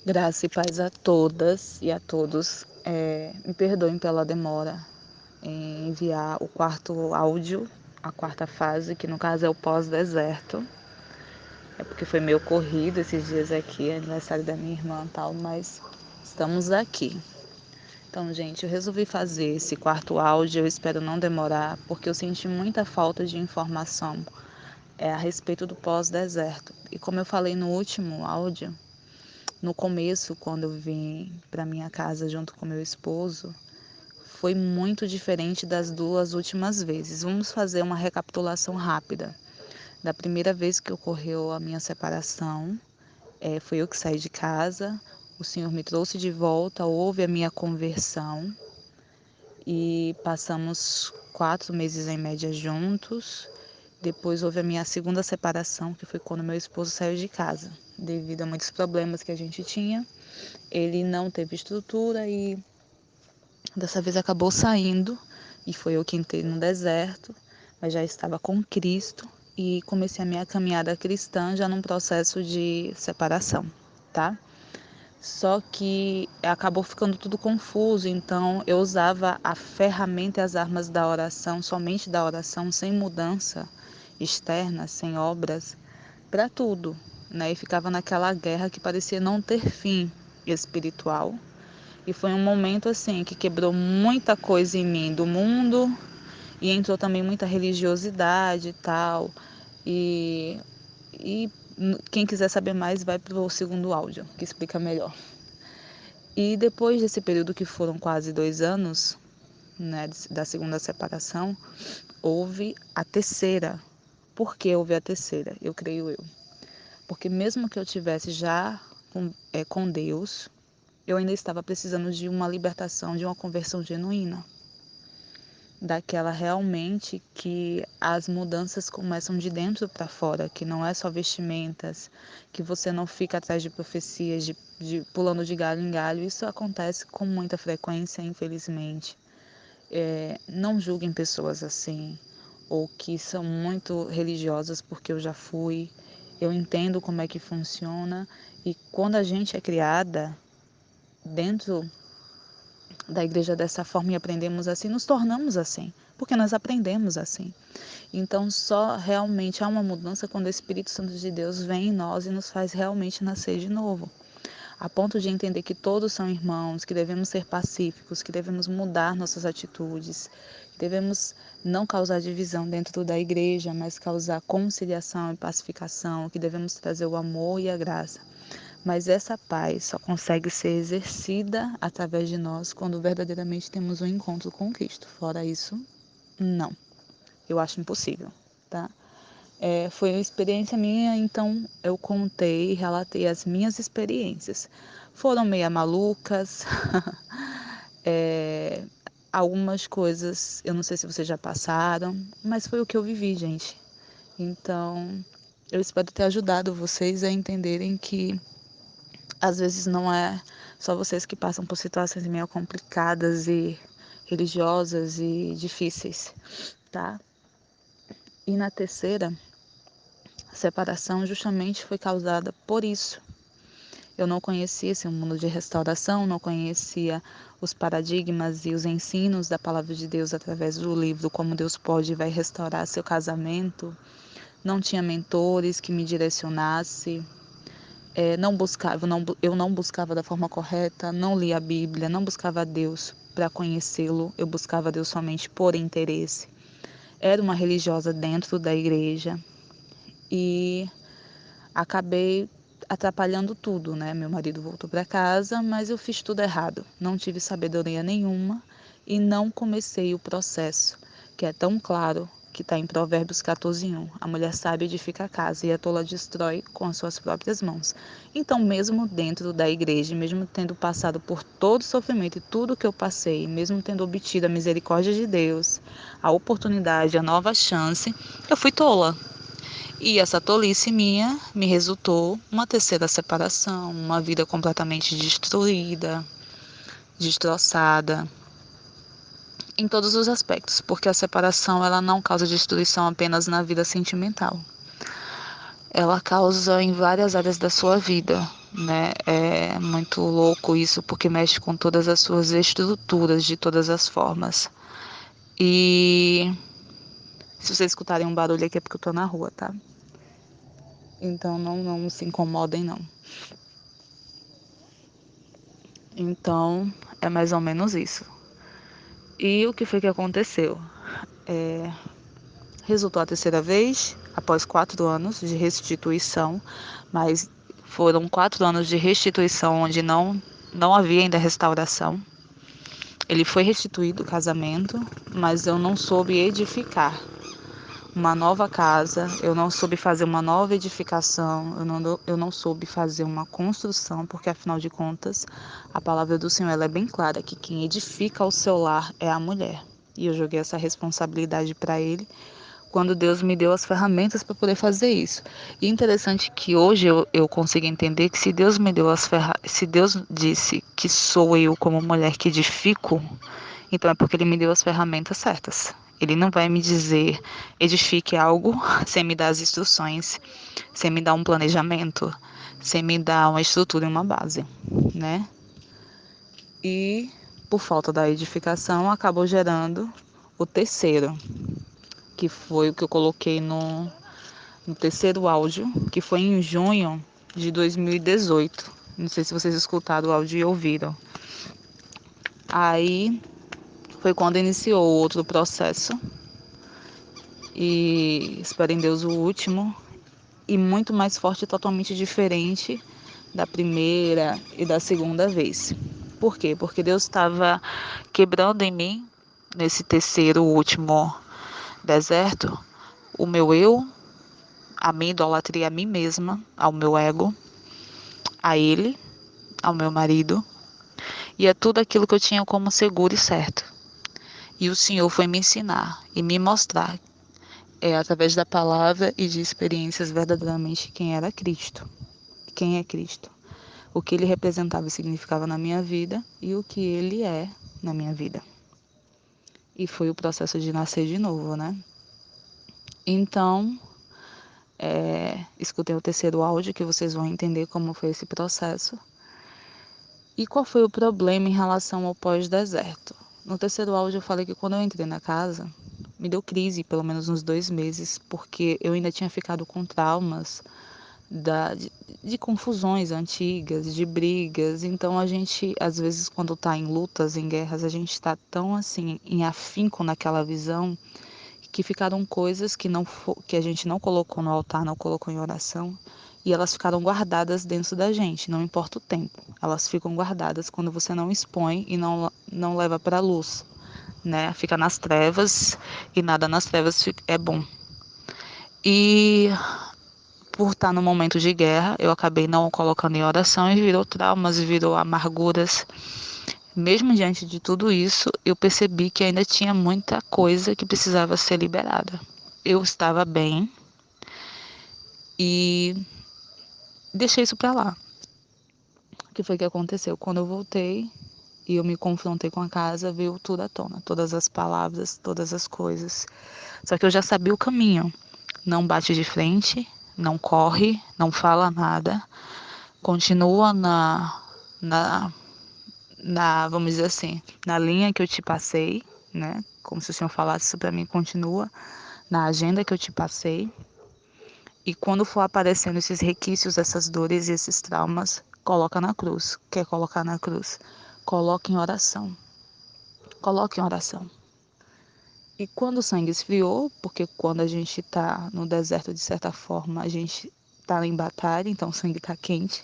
Graça e paz a todas e a todos. Me perdoem pela demora em enviar o quarto áudio, a quarta fase, que no caso é o pós-deserto. É porque foi meio corrido esses dias aqui, aniversário da minha irmã e tal, mas estamos aqui. Então, gente, eu resolvi fazer esse quarto áudio, eu espero não demorar, porque eu senti muita falta de informação a respeito do pós-deserto. E como eu falei no último áudio, no começo, quando eu vim para minha casa junto com meu esposo, foi muito diferente das duas últimas vezes. Vamos fazer uma recapitulação rápida. Da primeira vez que ocorreu a minha separação, foi eu que saí de casa, o Senhor me trouxe de volta, houve a minha conversão e passamos 4 meses em média juntos. Depois houve a minha segunda separação, que foi quando meu esposo saiu de casa, devido a muitos problemas que a gente tinha. Ele não teve estrutura e dessa vez acabou saindo, e foi eu que entrei no deserto, mas já estava com Cristo e comecei a minha caminhada cristã já num processo de separação, tá? Só que acabou ficando tudo confuso, então eu usava a ferramenta e as armas da oração, somente da oração, sem mudança externa, sem obras, para tudo, né? E ficava naquela guerra que parecia não ter fim espiritual. E foi um momento assim que quebrou muita coisa em mim do mundo e entrou também muita religiosidade e tal. E, e quem quiser saber mais vai para o segundo áudio, que explica melhor. E depois desse período que foram quase 2 anos, né, da segunda separação, houve a terceira. Por que houve a terceira? Eu creio eu. Porque mesmo que eu tivesse já com Deus, eu ainda estava precisando de uma libertação, de uma conversão genuína. Daquela realmente que as mudanças começam de dentro para fora, que não é só vestimentas, que você não fica atrás de profecias, pulando de galho em galho. Isso acontece com muita frequência, infelizmente. Não julguem pessoas assim, ou que são muito religiosas, porque eu já fui. Eu entendo como é que funciona, e quando a gente é criada dentro da igreja dessa forma e aprendemos assim, nos tornamos assim, porque nós aprendemos assim. Então, só realmente há uma mudança quando o Espírito Santo de Deus vem em nós e nos faz realmente nascer de novo. A ponto de entender que todos são irmãos, que devemos ser pacíficos, que devemos mudar nossas atitudes, que devemos não causar divisão dentro da igreja, mas causar conciliação e pacificação, que devemos trazer o amor e a graça. Mas essa paz só consegue ser exercida através de nós quando verdadeiramente temos um encontro com Cristo. Fora isso, não. Eu acho impossível, tá? Foi uma experiência minha, então eu contei e relatei as minhas experiências. Foram meio malucas, é, algumas coisas, eu não sei se vocês já passaram, mas foi o que eu vivi, gente. Então, eu espero ter ajudado vocês a entenderem que às vezes não é só vocês que passam por situações meio complicadas e religiosas e difíceis, tá? E na terceira, a separação justamente foi causada por isso. Eu não conhecia esse mundo de restauração, não conhecia os paradigmas e os ensinos da palavra de Deus através do livro Como Deus Pode e Vai Restaurar Seu Casamento. Não tinha mentores que me direcionassem. Eu não buscava da forma correta, não lia a Bíblia, não buscava Deus para conhecê-lo, eu buscava Deus somente por interesse. Era uma religiosa dentro da igreja e acabei atrapalhando tudo, né? Meu marido voltou para casa, mas eu fiz tudo errado. Não tive sabedoria nenhuma e não comecei o processo, que é tão claro que está em Provérbios 14:1. A mulher sábia edifica a casa e a tola destrói com as suas próprias mãos. Então, mesmo dentro da igreja, mesmo tendo passado por todo o sofrimento e tudo que eu passei, mesmo tendo obtido a misericórdia de Deus, a oportunidade, a nova chance, eu fui tola. E essa tolice minha me resultou uma terceira separação, uma vida completamente destruída, destroçada, em todos os aspectos, porque a separação ela não causa destruição apenas na vida sentimental. Ela causa em várias áreas da sua vida. né? É muito louco isso, porque mexe com todas as suas estruturas de todas as formas. E se vocês escutarem um barulho aqui é porque eu tô na rua, tá? Então não se incomodem, não. Então é mais ou menos isso. E o que foi que aconteceu? É, resultou a terceira vez, após 4 anos de restituição, mas foram 4 anos de restituição onde não havia ainda restauração. Ele foi restituído o casamento, mas eu não soube edificar uma nova casa, eu não soube fazer uma nova edificação, eu não soube fazer uma construção, porque afinal de contas, a palavra do Senhor ela é bem clara que quem edifica o seu lar é a mulher. E eu joguei essa responsabilidade para ele quando Deus me deu as ferramentas para poder fazer isso. E é interessante que hoje eu consigo entender que se Deus me deu se Deus disse que sou eu como mulher que edifico, então é porque ele me deu as ferramentas certas. Ele não vai me dizer edifique algo sem me dar as instruções, sem me dar um planejamento, sem me dar uma estrutura e uma base, né? E por falta da edificação acabou gerando o terceiro, que foi o que eu coloquei no terceiro áudio, que foi em junho de 2018. Não sei se vocês escutaram o áudio e ouviram. Aí foi quando iniciou o outro processo. E espero em Deus o último. E muito mais forte e totalmente diferente da primeira e da segunda vez. Por quê? Porque Deus estava quebrando em mim, nesse terceiro, último deserto, o meu eu, a minha idolatria a mim mesma, ao meu ego, a ele, ao meu marido, e a tudo aquilo que eu tinha como seguro e certo. E o Senhor foi me ensinar e me mostrar, através da palavra e de experiências verdadeiramente quem era Cristo. Quem é Cristo? O que ele representava e significava na minha vida e o que ele é na minha vida. E foi o processo de nascer de novo, né? Então, escutem o terceiro áudio que vocês vão entender como foi esse processo. E qual foi o problema em relação ao pós-deserto? No terceiro áudio eu falei que quando eu entrei na casa, me deu crise, pelo menos uns 2 meses, porque eu ainda tinha ficado com traumas de confusões antigas, de brigas. Então a gente, às vezes, quando está em lutas, em guerras, a gente está tão assim, em afinco naquela visão, que ficaram coisas que a gente não colocou no altar, não colocou em oração, e elas ficaram guardadas dentro da gente, não importa o tempo. Elas ficam guardadas quando você não expõe e não leva para a luz, né? Fica nas trevas e nada nas trevas é bom. E por estar no momento de guerra, eu acabei não colocando em oração e virou traumas, e virou amarguras. Mesmo diante de tudo isso, eu percebi que ainda tinha muita coisa que precisava ser liberada. Eu estava bem e deixei isso para lá. O que foi que aconteceu? Quando eu voltei e eu me confrontei com a casa, veio tudo à tona, todas as palavras, todas as coisas. Só que eu já sabia o caminho. Não bate de frente, não corre, não fala nada, continua na, vamos dizer assim, na linha que eu te passei, né? Como se o Senhor falasse isso para mim, continua na agenda que eu te passei. E quando for aparecendo esses requisitos, essas dores e esses traumas, coloca na cruz. Quer colocar na cruz? Coloque em oração. Coloque em oração. E quando o sangue esfriou, porque quando a gente está no deserto, de certa forma, a gente está em batalha, então o sangue está quente.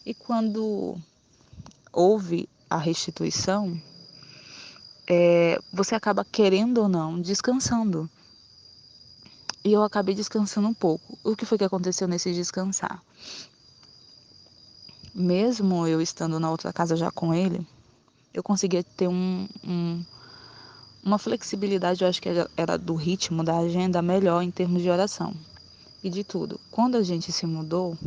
E quando houve a restituição, você acaba querendo ou não descansando. E eu acabei descansando um pouco. O que foi que aconteceu nesse descansar? Mesmo eu estando na outra casa já com ele, eu conseguia ter uma flexibilidade, eu acho que era do ritmo da agenda melhor em termos de oração e de tudo. Quando a gente se mudou,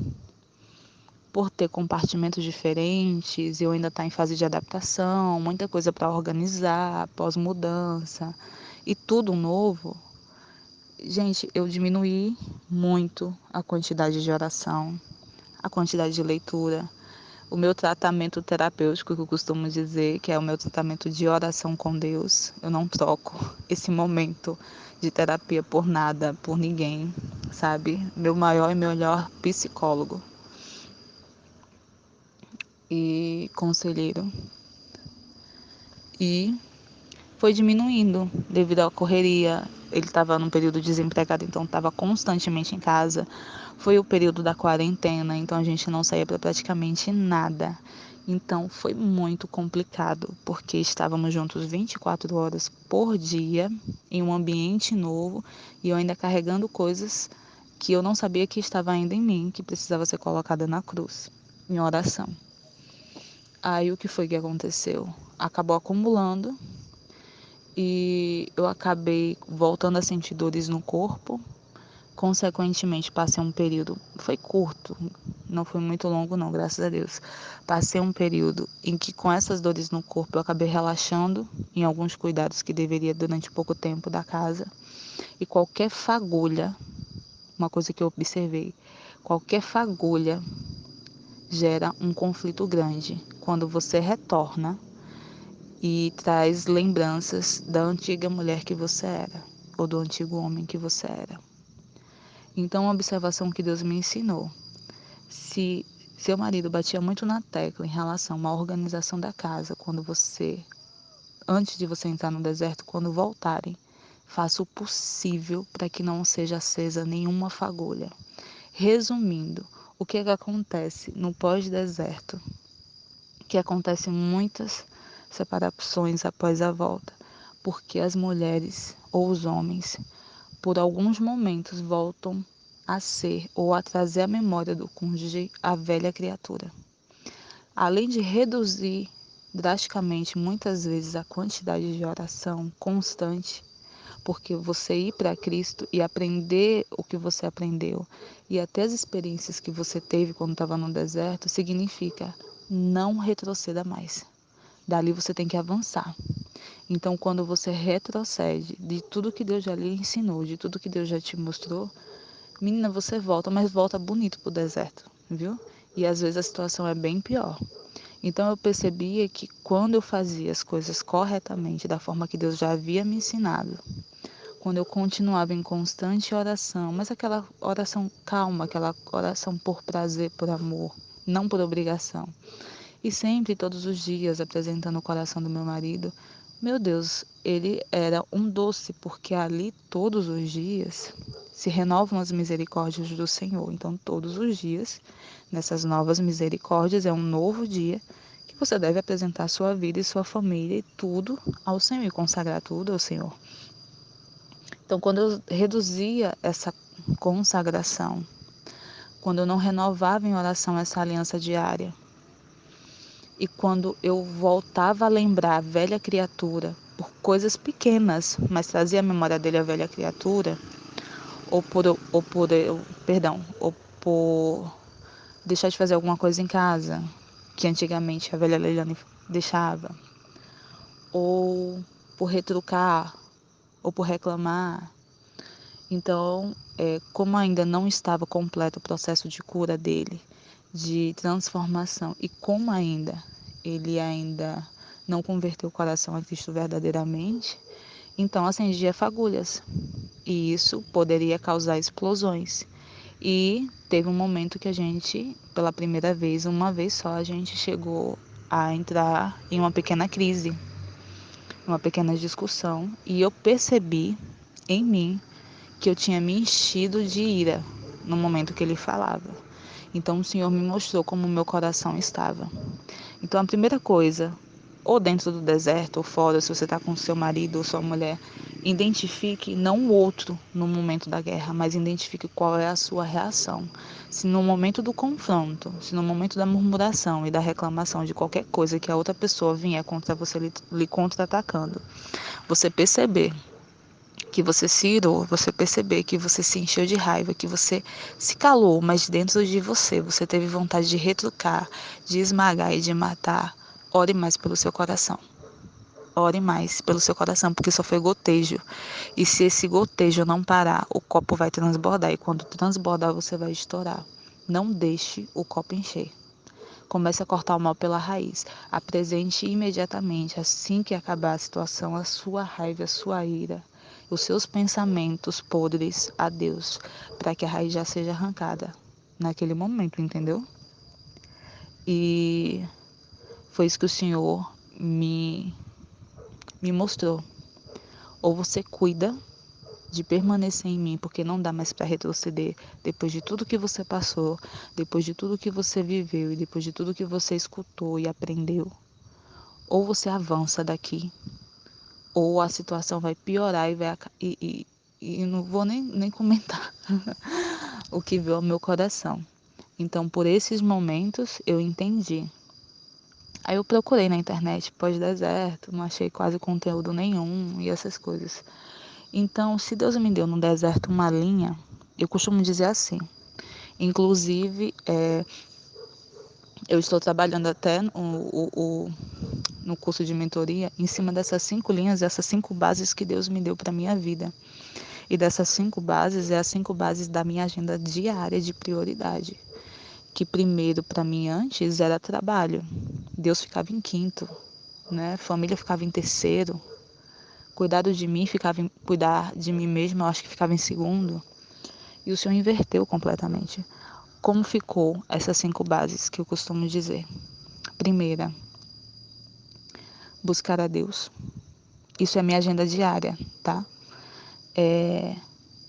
por ter compartimentos diferentes, eu ainda estar em fase de adaptação, muita coisa para organizar, pós-mudança e tudo novo, gente, eu diminuí muito a quantidade de oração, a quantidade de leitura, o meu tratamento terapêutico, que eu costumo dizer, que é o meu tratamento de oração com Deus. Eu não troco esse momento de terapia por nada, por ninguém, sabe? Meu maior e melhor psicólogo e conselheiro. E foi diminuindo devido à correria. Ele estava num período desempregado, então estava constantemente em casa. Foi o período da quarentena, então a gente não saía para praticamente nada. Então foi muito complicado, porque estávamos juntos 24 horas por dia, em um ambiente novo, e eu ainda carregando coisas que eu não sabia que estava ainda em mim, que precisava ser colocada na cruz, em oração. Aí o que foi que aconteceu? Acabou acumulando e eu acabei voltando a sentir dores no corpo. Consequentemente, passei um período, foi curto, não foi muito longo não, graças a Deus. Passei um período em que com essas dores no corpo eu acabei relaxando em alguns cuidados que deveria durante pouco tempo da casa. E qualquer fagulha, uma coisa que eu observei, qualquer fagulha gera um conflito grande quando você retorna e traz lembranças da antiga mulher que você era, ou do antigo homem que você era. Então, uma observação que Deus me ensinou: se seu marido batia muito na tecla em relação à organização da casa, antes de você entrar no deserto, quando voltarem, faça o possível para que não seja acesa nenhuma fagulha. Resumindo, o que é que acontece no pós-deserto? Que acontecem muitas separações após a volta, porque as mulheres ou os homens, por alguns momentos, voltam a ser ou a trazer à memória do cônjuge a velha criatura. Além de reduzir drasticamente, muitas vezes, a quantidade de oração constante, porque você ir para Cristo e aprender o que você aprendeu e até as experiências que você teve quando estava no deserto, significa não retroceda mais. Dali você tem que avançar. Então, quando você retrocede de tudo que Deus já lhe ensinou, de tudo que Deus já te mostrou, menina, você volta, mas volta bonito pro deserto, viu? E às vezes a situação é bem pior. Então eu percebia que quando eu fazia as coisas corretamente, da forma que Deus já havia me ensinado, quando eu continuava em constante oração, mas aquela oração calma, aquela oração por prazer, por amor, não por obrigação, e sempre, todos os dias, apresentando o coração do meu marido, meu Deus, ele era um doce, porque ali todos os dias se renovam as misericórdias do Senhor. Então, todos os dias, nessas novas misericórdias, é um novo dia que você deve apresentar sua vida e sua família e tudo ao Senhor e consagrar tudo ao Senhor. Então, quando eu reduzia essa consagração, quando eu não renovava em oração essa aliança diária, e quando eu voltava a lembrar a velha criatura, por coisas pequenas, mas trazia a memória dele a velha criatura, ou por deixar de fazer alguma coisa em casa, que antigamente a velha Leilani deixava, ou por retrucar, ou por reclamar. Então, como ainda não estava completo o processo de cura dele, de transformação, e como ele ainda não converteu o coração a Cristo verdadeiramente, então acendia fagulhas. E isso poderia causar explosões. E teve um momento que a gente, pela primeira vez, uma vez só, a gente chegou a entrar em uma pequena crise, uma pequena discussão, e eu percebi em mim que eu tinha me enchido de ira no momento que ele falava. Então o Senhor me mostrou como o meu coração estava. Então a primeira coisa, ou dentro do deserto ou fora, se você está com seu marido ou sua mulher, identifique não o outro no momento da guerra, mas identifique qual é a sua reação. Se no momento do confronto, se no momento da murmuração e da reclamação de qualquer coisa que a outra pessoa vier contra você lhe contra-atacando, você perceber que você se irou, você perceber que você se encheu de raiva, que você se calou, mas dentro de você teve vontade de retrucar, de esmagar e de matar, ore mais pelo seu coração. Ore mais pelo seu coração, porque só foi gotejo. E se esse gotejo não parar, o copo vai transbordar. E quando transbordar, você vai estourar. Não deixe o copo encher. Comece a cortar o mal pela raiz. Apresente imediatamente, assim que acabar a situação, a sua raiva, a sua ira, os seus pensamentos podres a Deus, para que a raiz já seja arrancada naquele momento, entendeu? E foi isso que o Senhor me mostrou. Ou você cuida de permanecer em mim, porque não dá mais para retroceder depois de tudo que você passou, depois de tudo que você viveu e depois de tudo que você escutou e aprendeu. Ou você avança daqui, ou a situação vai piorar e não vou nem comentar o que veio ao meu coração. Então, por esses momentos, eu entendi. Aí eu procurei na internet pós-deserto, não achei quase conteúdo nenhum e essas coisas. Então, se Deus me deu no deserto uma linha, eu costumo dizer assim. Inclusive, eu estou trabalhando até no curso de mentoria em cima dessas 5 linhas, essas 5 bases que Deus me deu para a minha vida. E dessas 5 bases, as 5 bases da minha agenda diária de prioridade. Que primeiro, para mim, antes, era trabalho. Deus ficava em quinto, né? Família ficava em terceiro. Cuidar de mim mesma, eu acho que ficava em segundo. E o Senhor inverteu completamente. Como ficou essas 5 bases que eu costumo dizer? Primeira, buscar a Deus. Isso é minha agenda diária, tá?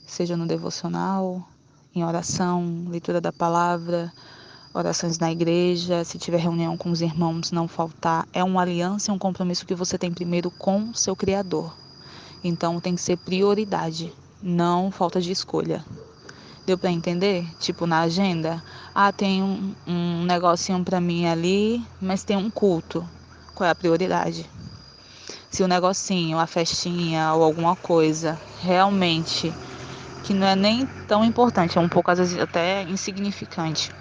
Seja no devocional, em oração, leitura da palavra, orações na igreja, se tiver reunião com os irmãos, não faltar. É uma aliança e um compromisso que você tem primeiro com seu Criador. Então tem que ser prioridade, não falta de escolha. Deu para entender? Tipo, na agenda, tem um negocinho para mim ali, mas tem um culto. Qual é a prioridade? Se o negocinho, a festinha ou alguma coisa realmente que não é nem tão importante, é um pouco às vezes até insignificante,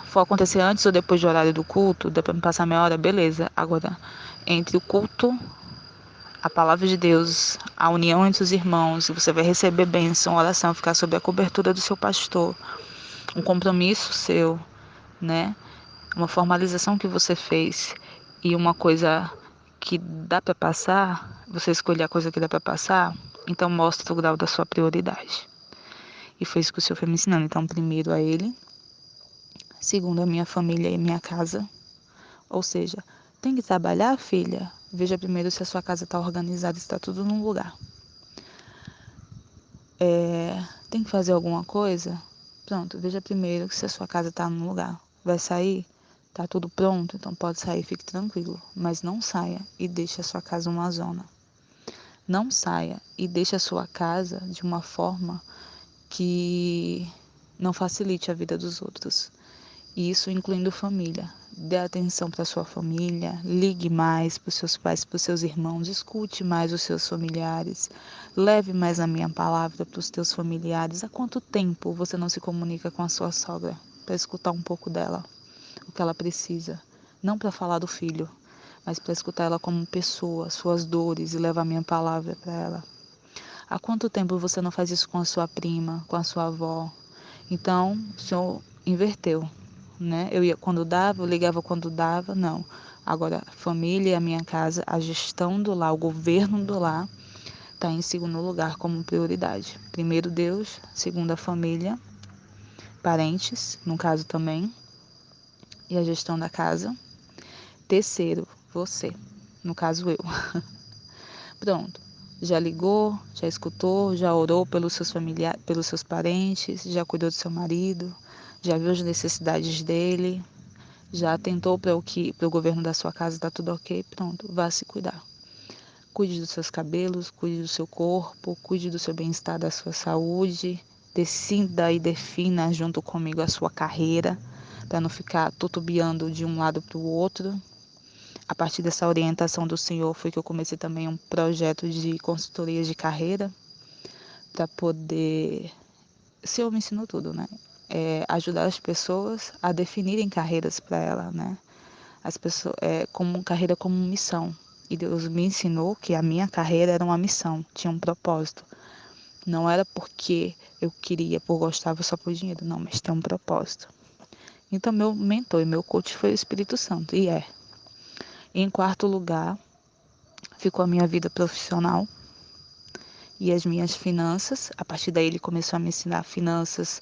for acontecer antes ou depois do horário do culto, dá para me passar meia hora, beleza. Agora, entre o culto, a palavra de Deus, a união entre os irmãos, e você vai receber bênção, oração, ficar sob a cobertura do seu pastor, um compromisso seu, né? Uma formalização que você fez e uma coisa que dá para passar, você escolher a coisa que dá para passar, então mostra o grau da sua prioridade. E foi isso que o Senhor foi me ensinando. Então, primeiro a Ele, segundo a minha família e minha casa. Ou seja, tem que trabalhar, filha? Veja primeiro se a sua casa está organizada, se está tudo no lugar. Tem que fazer alguma coisa? Pronto, veja primeiro se a sua casa está no lugar. Vai sair? Tá tudo pronto? Então pode sair, fique tranquilo. Mas não saia e deixe a sua casa uma zona. Não saia e deixe a sua casa de uma forma que não facilite a vida dos outros. E isso incluindo família. Dê atenção para sua família, ligue mais para os seus pais, para os seus irmãos, escute mais os seus familiares, leve mais a minha palavra para os teus familiares. Há quanto tempo você não se comunica com a sua sogra para escutar um pouco dela, o que ela precisa? Não para falar do filho, mas para escutar ela como pessoa, suas dores e levar a minha palavra para ela. Há quanto tempo você não faz isso com a sua prima, com a sua avó? Então, o Senhor inverteu, né? Eu ia quando dava, eu ligava quando dava, não. Agora, a família e a minha casa, a gestão do lar, o governo do lar, está em segundo lugar como prioridade. Primeiro Deus, segundo a família, parentes, no caso também, e a gestão da casa. Terceiro, você, no caso eu. Pronto. Já ligou, já escutou, já orou pelos seus familiares, pelos seus parentes, já cuidou do seu marido, já viu as necessidades dele, já atentou para o governo da sua casa, está tudo ok, pronto, vá se cuidar. Cuide dos seus cabelos, cuide do seu corpo, cuide do seu bem-estar, da sua saúde, decida e defina junto comigo a sua carreira, para não ficar tutubiando de um lado para o outro. A partir dessa orientação do Senhor foi que eu comecei também um projeto de consultoria de carreira para poder. O Senhor me ensinou tudo, né? Ajudar as pessoas a definirem carreiras para ela, né? As pessoas, como carreira como missão. E Deus me ensinou que a minha carreira era uma missão, tinha um propósito. Não era porque eu queria, por gostava só por dinheiro. Não, mas tem um propósito. Então, meu mentor e meu coach foi o Espírito Santo, e é. Em quarto lugar, ficou a minha vida profissional e as minhas finanças. A partir daí, ele começou a me ensinar finanças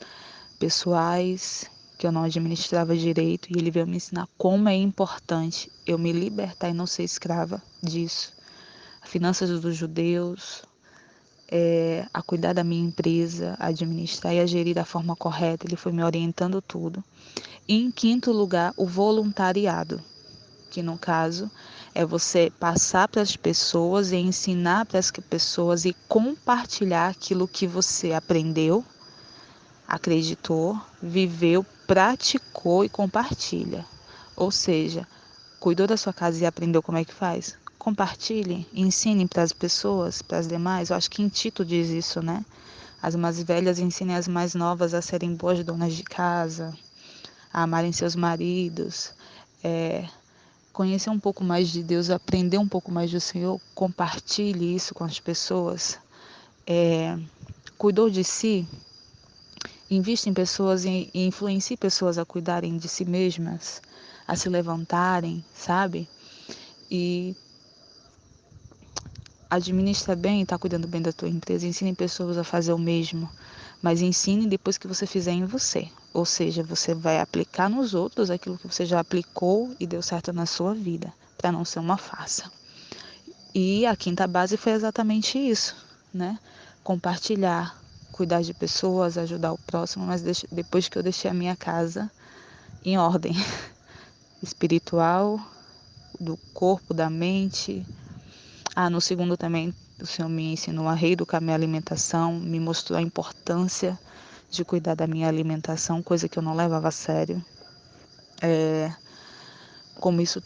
pessoais, que eu não administrava direito, e ele veio me ensinar como é importante eu me libertar e não ser escrava disso. Finanças dos judeus, a cuidar da minha empresa, a administrar e a gerir da forma correta. Ele foi me orientando tudo. E em quinto lugar, o voluntariado, que no caso é você passar para as pessoas e ensinar para as pessoas e compartilhar aquilo que você aprendeu, acreditou, viveu, praticou e compartilha. Ou seja, cuidou da sua casa e aprendeu como é que faz? Compartilhe, ensine para as pessoas, para as demais. Eu acho que em Tito diz isso, né? As mais velhas ensinem as mais novas a serem boas donas de casa, a amarem seus maridos, conhecer um pouco mais de Deus, aprender um pouco mais do Senhor, compartilhe isso com as pessoas. Cuidou de si, invista em pessoas e influencie pessoas a cuidarem de si mesmas, a se levantarem, sabe? E administra bem, está cuidando bem da tua empresa, ensine pessoas a fazer o mesmo, mas ensine depois que você fizer em você. Ou seja, você vai aplicar nos outros aquilo que você já aplicou e deu certo na sua vida, para não ser uma farsa. E a quinta base foi exatamente isso, né? Compartilhar, cuidar de pessoas, ajudar o próximo, mas depois que eu deixei a minha casa em ordem espiritual, do corpo, da mente. No segundo também, o Senhor me ensinou a reeducar minha alimentação, me mostrou a importância de cuidar da minha alimentação, coisa que eu não levava a sério. Como isso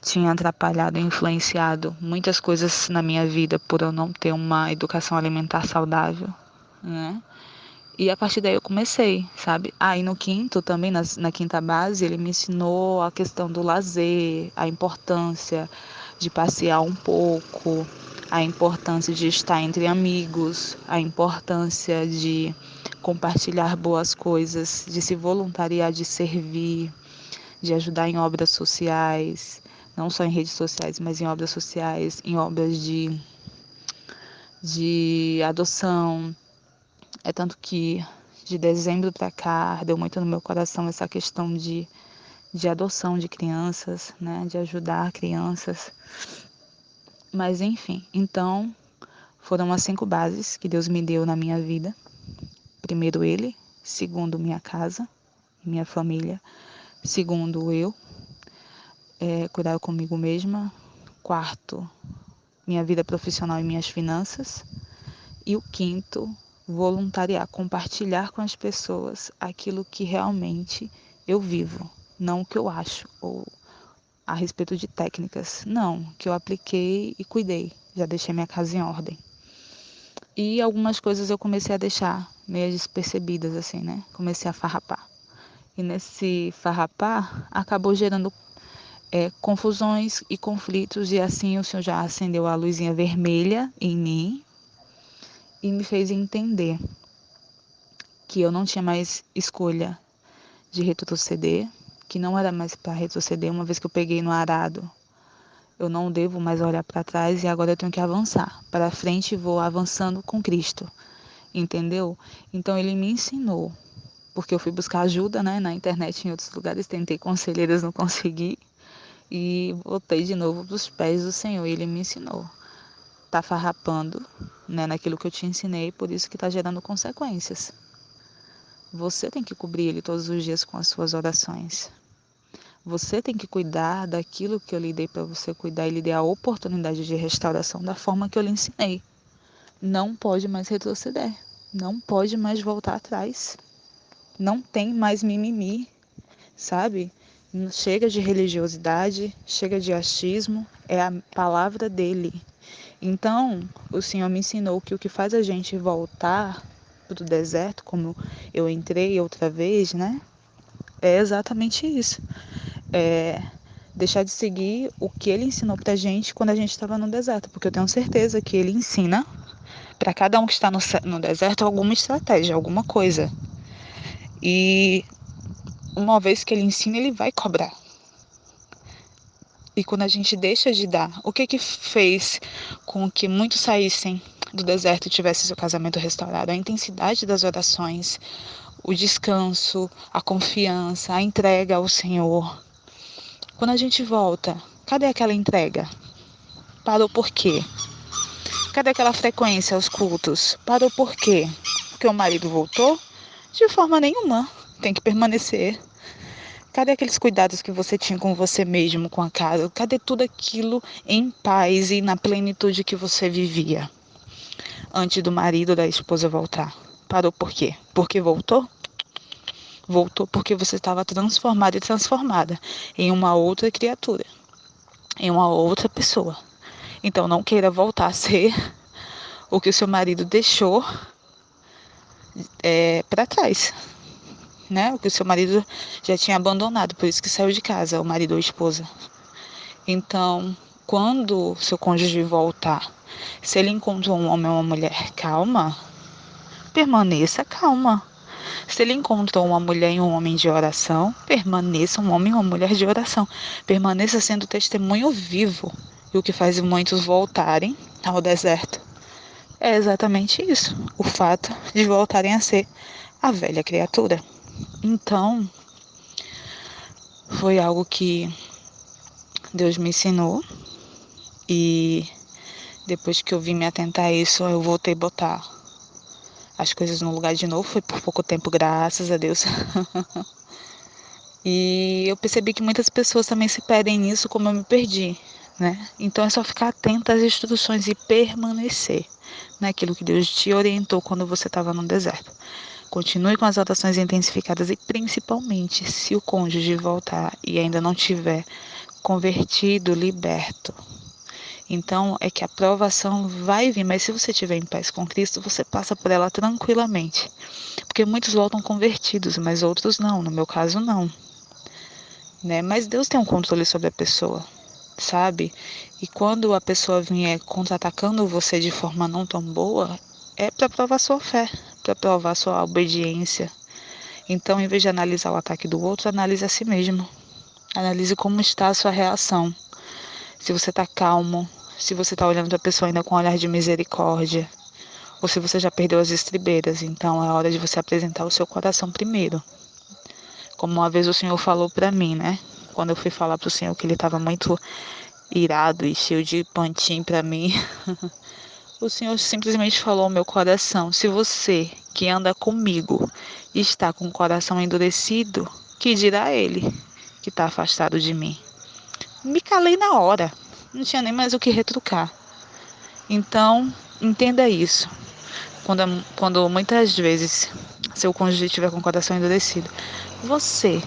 tinha atrapalhado e influenciado muitas coisas na minha vida por eu não ter uma educação alimentar saudável, né? E a partir daí eu comecei, sabe? E no quinto também, na quinta base, ele me ensinou a questão do lazer, a importância de passear um pouco, a importância de estar entre amigos, a importância de compartilhar boas coisas, de se voluntariar, de servir, de ajudar em obras sociais, não só em redes sociais, mas em obras sociais, em obras de adoção. É tanto que de dezembro para cá ardeu muito no meu coração essa questão de adoção de crianças, né? De ajudar crianças. Mas enfim, então foram as 5 bases que Deus me deu na minha vida. Primeiro Ele, segundo minha casa, minha família, segundo eu, cuidar comigo mesma, quarto, minha vida profissional e minhas finanças, e o quinto, voluntariar, compartilhar com as pessoas aquilo que realmente eu vivo, não o que eu acho, ou a respeito de técnicas, não, que eu apliquei e cuidei, já deixei minha casa em ordem. E algumas coisas eu comecei a deixar meio despercebidas, assim, né? Comecei a farrapar. E nesse farrapar, acabou gerando confusões e conflitos, e assim o Senhor já acendeu a luzinha vermelha em mim e me fez entender que eu não tinha mais escolha de retroceder, que não era mais para retroceder, uma vez que eu peguei no arado. Eu não devo mais olhar para trás e agora eu tenho que avançar. Para frente vou avançando com Cristo, entendeu? Então ele me ensinou, porque eu fui buscar ajuda, né, na internet em outros lugares, tentei conselheiras, não consegui, e voltei de novo para os pés do Senhor e ele me ensinou. Tá farrapando, né, naquilo que eu te ensinei, por isso que está gerando consequências. Você tem que cobrir ele todos os dias com as suas orações. Você tem que cuidar daquilo que eu lhe dei para você cuidar e lhe dei a oportunidade de restauração da forma que eu lhe ensinei. Não pode mais retroceder. Não pode mais voltar atrás. Não tem mais mimimi, sabe? Chega de religiosidade, chega de achismo, é a palavra dele. Então, o Senhor me ensinou que o que faz a gente voltar para o deserto, como eu entrei outra vez, né? É exatamente isso. Deixar de seguir o que ele ensinou pra gente quando a gente estava no deserto, porque eu tenho certeza que ele ensina para cada um que está no deserto, alguma estratégia, alguma coisa. E uma vez que ele ensina, ele vai cobrar. E quando a gente deixa de dar, o que que fez com que muitos saíssem do deserto e tivessem seu casamento restaurado? A intensidade das orações, o descanso, a confiança, a entrega ao Senhor. Quando a gente volta, cadê aquela entrega? Parou por quê? Cadê aquela frequência aos cultos? Parou por quê? Porque o marido voltou? De forma nenhuma. Tem que permanecer. Cadê aqueles cuidados que você tinha com você mesmo, com a casa? Cadê tudo aquilo em paz e na plenitude que você vivia antes do marido ou da esposa voltar? Parou por quê? Porque voltou? Voltou porque você estava transformado e transformada em uma outra criatura, em uma outra pessoa. Então não queira voltar a ser o que o seu marido deixou para trás, né? O que o seu marido já tinha abandonado, por isso que saiu de casa, o marido ou a esposa. Então, quando seu cônjuge voltar, se ele encontrou um homem ou uma mulher calma, permaneça calma. Se ele encontrou uma mulher e um homem de oração, permaneça um homem e uma mulher de oração. Permaneça sendo testemunho vivo. E o que faz muitos voltarem ao deserto é exatamente isso. O fato de voltarem a ser a velha criatura. Então, foi algo que Deus me ensinou. E depois que eu vim me atentar a isso, eu voltei a botar as coisas no lugar de novo. Foi por pouco tempo, graças a Deus. E eu percebi que muitas pessoas também se perdem nisso, como eu me perdi, né? Então é só ficar atento às instruções e permanecer naquilo que Deus te orientou quando você estava no deserto. Continue com as orações intensificadas e principalmente se o cônjuge voltar e ainda não tiver convertido, liberto. Então é que a provação vai vir, mas se você estiver em paz com Cristo, você passa por ela tranquilamente. Porque muitos voltam convertidos, mas outros não, no meu caso não. Né? Mas Deus tem um controle sobre a pessoa, sabe? E quando a pessoa vier contra-atacando você de forma não tão boa, é para provar sua fé, para provar sua obediência. Então, em vez de analisar o ataque do outro, analise a si mesmo. Analise como está a sua reação. Se você está calmo, se você está olhando para a pessoa ainda com um olhar de misericórdia, ou se você já perdeu as estribeiras. Então, é hora de você apresentar o seu coração primeiro. Como uma vez o Senhor falou para mim, né? Quando eu fui falar para o Senhor que ele estava muito irado e cheio de pantim para mim, o Senhor simplesmente falou ao meu coração: se você que anda comigo está com o coração endurecido, que dirá ele que está afastado de mim? Me calei na hora, não tinha nem mais o que retrucar. Então, entenda isso. Quando muitas vezes seu cônjuge estiver com o coração endurecido, você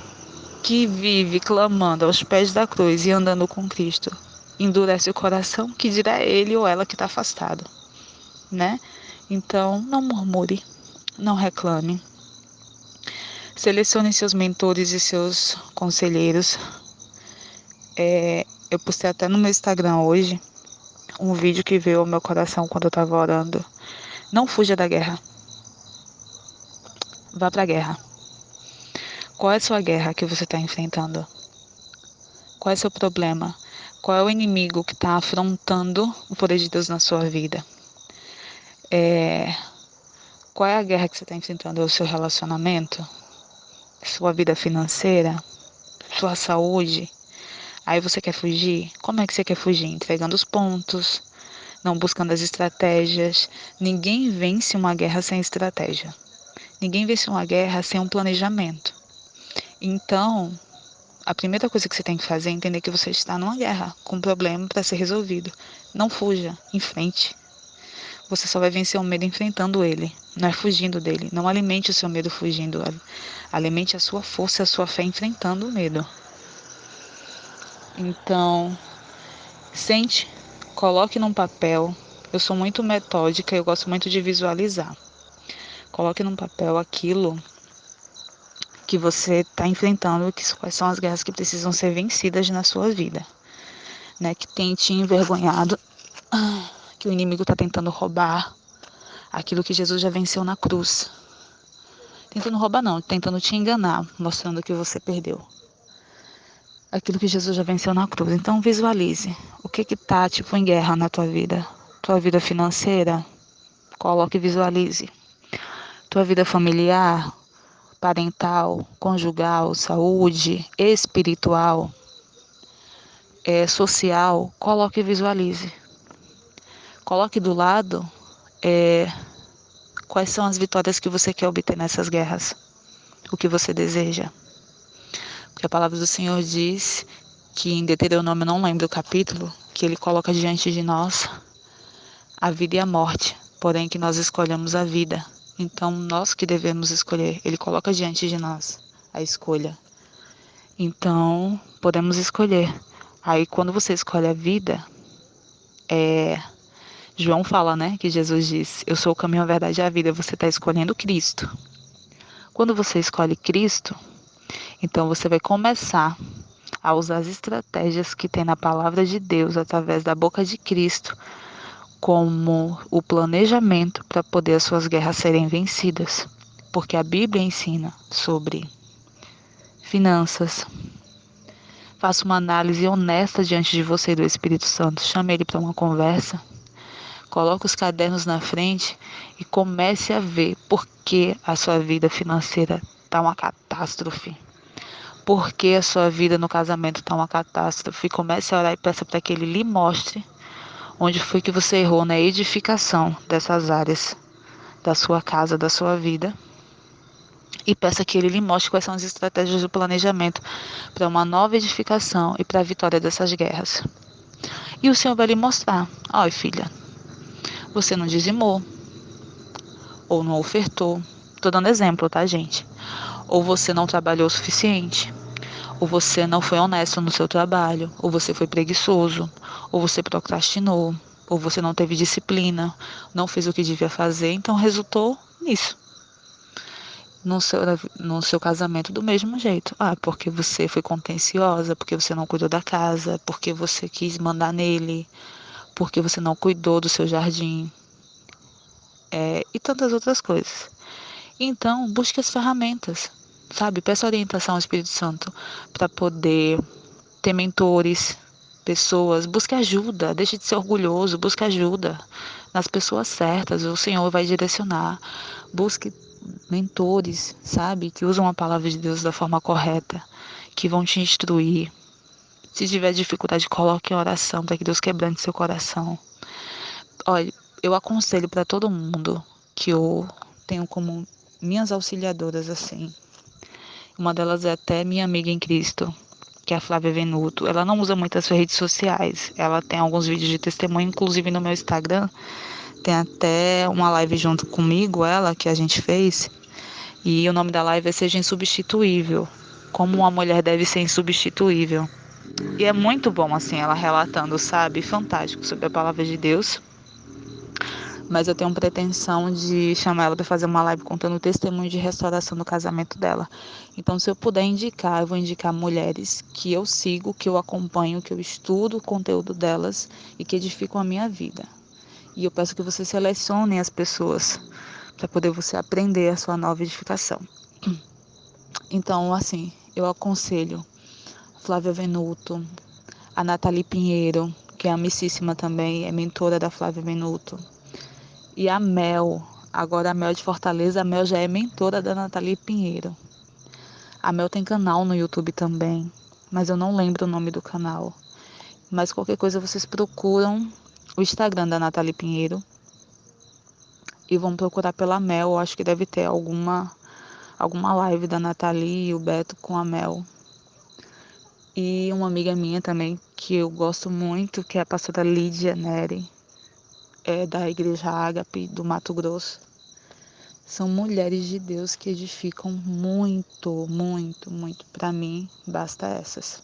que vive clamando aos pés da cruz e andando com Cristo, endurece o coração, que dirá ele ou ela que está afastado, né? Então, não murmure, não reclame. Selecione seus mentores e seus conselheiros. Eu postei até no meu Instagram hoje um vídeo que veio ao meu coração quando eu estava orando. Não fuja da guerra. Vá para a guerra. Qual é a sua guerra que você está enfrentando? Qual é o seu problema? Qual é o inimigo que está afrontando o poder de Deus na sua vida? Qual é a guerra que você está enfrentando? É o seu relacionamento? Sua vida financeira? Sua saúde? Aí você quer fugir? Como é que você quer fugir? Entregando os pontos, não buscando as estratégias. Ninguém vence uma guerra sem estratégia. Ninguém vence uma guerra sem um planejamento. Então, a primeira coisa que você tem que fazer é entender que você está numa guerra, com um problema para ser resolvido. Não fuja, enfrente. Você só vai vencer o medo enfrentando ele, não é fugindo dele. Não alimente o seu medo fugindo. Alimente a sua força e a sua fé enfrentando o medo. Então, sente, coloque num papel. Eu sou muito metódica, eu gosto muito de visualizar. Coloque num papel aquilo que você está enfrentando, quais são as guerras que precisam ser vencidas na sua vida, né? Que tem te envergonhado, que o inimigo está tentando roubar, aquilo que Jesus já venceu na cruz. Tentando roubar não, tentando te enganar, mostrando que você perdeu. Aquilo que Jesus já venceu na cruz. Então visualize o que tá tipo em guerra na tua vida. Tua vida financeira, coloque e visualize. Tua vida familiar, parental, conjugal, saúde, espiritual, social, coloque e visualize. Coloque do lado quais são as vitórias que você quer obter nessas guerras, o que você deseja. Porque a palavra do Senhor diz que em Deuteronômio, não lembro o capítulo, que ele coloca diante de nós a vida e a morte, porém que nós escolhemos a vida. Então, nós que devemos escolher, ele coloca diante de nós a escolha. Então, podemos escolher. Aí, quando você escolhe a vida, João fala, né, que Jesus diz, eu sou o caminho, a verdade e a vida. Você está escolhendo Cristo. Quando você escolhe Cristo, então você vai começar a usar as estratégias que tem na palavra de Deus, através da boca de Cristo, como o planejamento para poder as suas guerras serem vencidas. Porque a Bíblia ensina sobre finanças. Faça uma análise honesta diante de você e do Espírito Santo. Chame ele para uma conversa. Coloque os cadernos na frente e comece a ver por que a sua vida financeira está uma catástrofe. Por que a sua vida no casamento está uma catástrofe. Comece a orar e peça para que ele lhe mostre onde foi que você errou na edificação dessas áreas da sua casa, da sua vida. E peça que ele lhe mostre quais são as estratégias do planejamento para uma nova edificação e para a vitória dessas guerras. E o Senhor vai lhe mostrar. Olha, filha, você não dizimou, ou não ofertou. Estou dando exemplo, tá, gente? Ou você não trabalhou o suficiente, ou você não foi honesto no seu trabalho, ou você foi preguiçoso, ou você procrastinou, ou você não teve disciplina, não fez o que devia fazer, então resultou nisso. No seu casamento do mesmo jeito. Ah, porque você foi contenciosa, porque você não cuidou da casa, porque você quis mandar nele, porque você não cuidou do seu jardim, e tantas outras coisas. Então, busque as ferramentas, sabe? Peça orientação ao Espírito Santo para poder ter mentores, pessoas. Busque ajuda, deixe de ser orgulhoso, busque ajuda nas pessoas certas, o Senhor vai direcionar. Busque mentores, sabe? Que usam a palavra de Deus da forma correta, que vão te instruir. Se tiver dificuldade, coloque em oração para que Deus quebrante seu coração. Olha, eu aconselho para todo mundo que eu tenho como minhas auxiliadoras assim. Uma delas é até minha amiga em Cristo, que é a Flávia Venuto. Ela não usa muitas redes sociais. Ela tem alguns vídeos de testemunho, inclusive no meu Instagram. Tem até uma live junto comigo, ela, que a gente fez. E o nome da live é Seja Insubstituível. Como uma mulher deve ser insubstituível. E é muito bom, assim, ela relatando, sabe? Fantástico sobre a palavra de Deus. Mas eu tenho pretensão de chamar ela para fazer uma live contando o testemunho de restauração do casamento dela. Então, se eu puder indicar, eu vou indicar mulheres que eu sigo, que eu acompanho, que eu estudo o conteúdo delas e que edificam a minha vida. E eu peço que você selecione as pessoas para poder você aprender a sua nova edificação. Então, assim, eu aconselho Flávia Venuto, a Nathalie Pinheiro, que é amicíssima também, é mentora da Flávia Venuto. E a Mel, agora a Mel de Fortaleza, a Mel já é mentora da Nathalie Pinheiro. A Mel tem canal no YouTube também, mas eu não lembro o nome do canal. Mas qualquer coisa vocês procuram o Instagram da Nathalie Pinheiro e vão procurar pela Mel. Eu acho que deve ter alguma live da Nathalie e o Beto com a Mel. E uma amiga minha também, que eu gosto muito, que é a pastora Lídia Neri, da Igreja Ágape do Mato Grosso. São mulheres de Deus que edificam muito, muito, muito. Para mim, basta essas.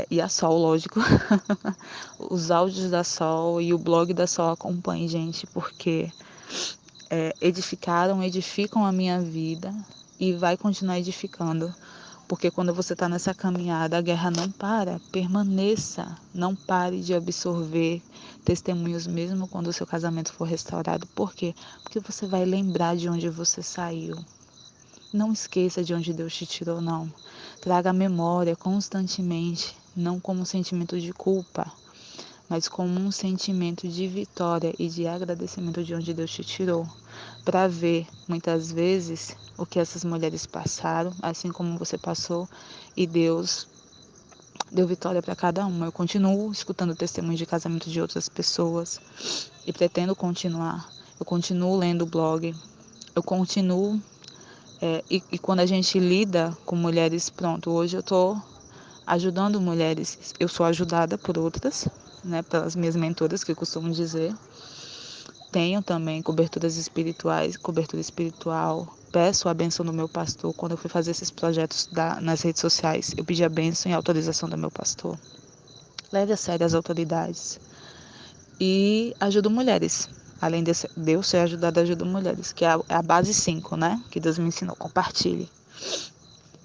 E a Sol, lógico. Os áudios da Sol e o blog da Sol acompanhem, gente, porque edificam a minha vida e vai continuar edificando. Porque quando você está nessa caminhada, a guerra não para. Permaneça, não pare de absorver testemunhos mesmo quando o seu casamento for restaurado. Por quê? Porque você vai lembrar de onde você saiu. Não esqueça de onde Deus te tirou, não. Traga a memória constantemente, não como um sentimento de culpa, mas como um sentimento de vitória e de agradecimento de onde Deus te tirou, para ver, muitas vezes, o que essas mulheres passaram, assim como você passou, e Deus deu vitória para cada uma. Eu continuo escutando testemunhos de casamento de outras pessoas e pretendo continuar. Eu continuo lendo o blog, eu continuo. E quando a gente lida com mulheres, pronto, hoje eu estou ajudando mulheres, eu sou ajudada por outras, né, pelas minhas mentoras, que eu costumo dizer. Tenho também coberturas espirituais, cobertura espiritual. Peço a benção do meu pastor. Quando eu fui fazer esses projetos nas redes sociais, eu pedi a benção e a autorização do meu pastor. Leve a sério as autoridades. E ajudo mulheres. Além de eu ser ajudada, ajudo mulheres, que é a base 5, né? Que Deus me ensinou. Compartilhe.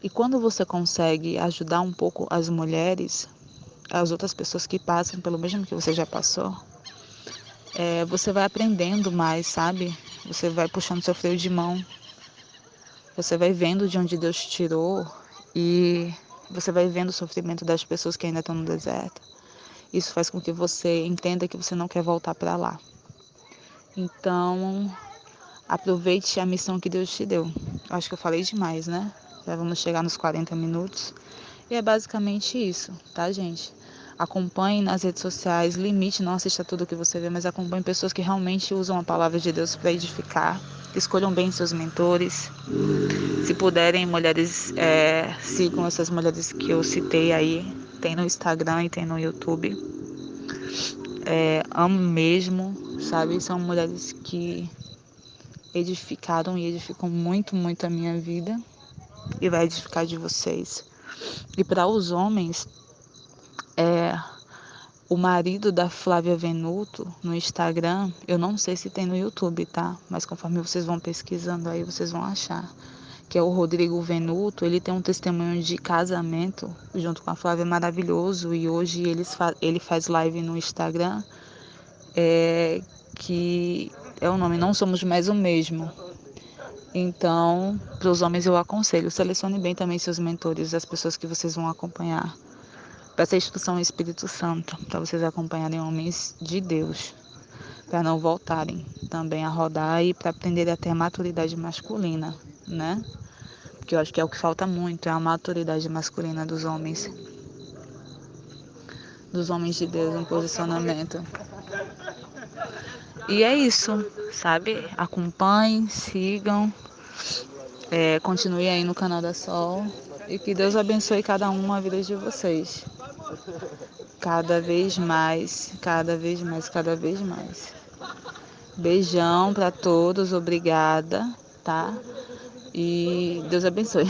E quando você consegue ajudar um pouco as mulheres, as outras pessoas que passam pelo mesmo que você já passou, você vai aprendendo mais, sabe? Você vai puxando seu freio de mão, você vai vendo de onde Deus te tirou e você vai vendo o sofrimento das pessoas que ainda estão no deserto. Isso faz com que você entenda que você não quer voltar para lá. Então, aproveite a missão que Deus te deu. Acho que eu falei demais, né? Já vamos chegar nos 40 minutos. E é basicamente isso, tá, gente? Acompanhe nas redes sociais, limite, não assista tudo que você vê, mas acompanhe pessoas que realmente usam a palavra de Deus para edificar. Escolham bem seus mentores. Se puderem, mulheres, sigam essas mulheres que eu citei aí. Tem no Instagram e tem no YouTube. Amo mesmo, sabe? São mulheres que edificaram e edificam muito, muito a minha vida. E vai edificar de vocês. E para os homens, o marido da Flávia Venuto no Instagram, eu não sei se tem no YouTube, tá? Mas conforme vocês vão pesquisando aí, vocês vão achar. Que é o Rodrigo Venuto, ele tem um testemunho de casamento junto com a Flávia maravilhoso. E hoje ele faz live no Instagram, que é o nome Não Somos Mais o Mesmo. Então, para os homens eu aconselho, selecione bem também seus mentores, as pessoas que vocês vão acompanhar. Peça a instrução ao Espírito Santo, para vocês acompanharem homens de Deus, para não voltarem também a rodar e para aprender a ter a maturidade masculina, né? Porque eu acho que é o que falta muito, é a maturidade masculina dos homens de Deus, um posicionamento. E é isso, sabe? Acompanhem, sigam, continue aí no canal da Sol e que Deus abençoe cada um a vida de vocês. Cada vez mais, cada vez mais, cada vez mais. Beijão para todos, obrigada, tá? E Deus abençoe.